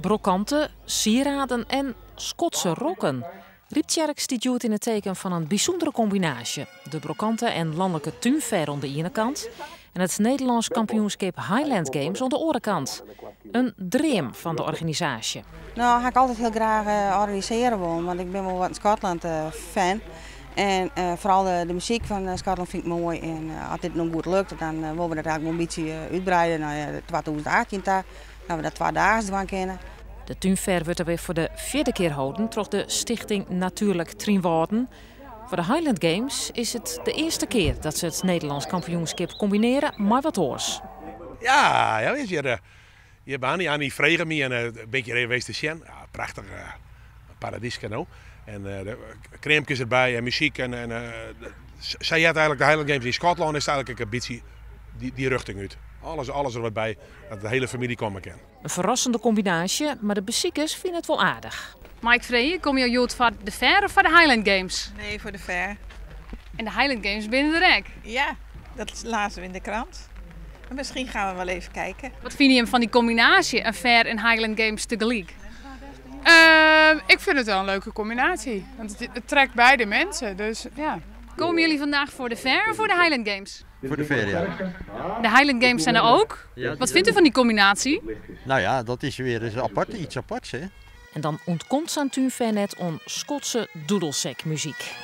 brokanten, sieraden en Schotse rokken. Rieptjerk stiet in het teken van een bijzondere combinatie. De brokanten en landelijke tuinfair aan de ene kant en het Nederlands kampioenschap Highland Games aan de andere kant. Een dream van de organisatie. Nou, ga ik altijd heel graag organiseren willen, want ik ben wel wat een Schotland fan. En vooral de muziek van Schotland vind ik mooi. En als dit nog goed lukt, dan willen we dat eigenlijk een beetje uitbreiden naar 2018. Dat we dat 2 dagen doen kennen. De tuinfair wordt er weer voor de 4e keer houden door de stichting Natuurlijk Trienwouden. Voor de Highland Games is het de eerste keer dat ze het Nederlands kampioenschap combineren met wat oors. Ja, weet je bent niet vregen me en een beetje geweest te zien. Ja, prachtig paradies nou. En de crèmekes erbij en muziek. Zij had eigenlijk de Highland Games in Schotland is eigenlijk een beetje die richting uit. Alles er wat bij, dat de hele familie komen kan. Een verrassende combinatie, maar de bezoekers vinden het wel aardig. Mike Vrije, kom je uit voor de Fair of voor de Highland Games? Nee, voor de Fair. En de Highland Games binnen de rek? Ja, dat lazen we in de krant. Maar misschien gaan we wel even kijken. Wat vind je van die combinatie, een Fair en Highland Games tegelijk? Ik vind het wel een leuke combinatie. Want het trekt beide mensen, dus ja. Komen jullie vandaag voor de Fair of voor de Highland Games? Voor de Fair, ja. De Highland Games zijn er ook. Ja, Wat vindt u van die combinatie? Nou ja, dat is weer eens apart, iets aparts, hè. En dan ontkomt ze aan tuinfair net om Schotse doedelzak muziek.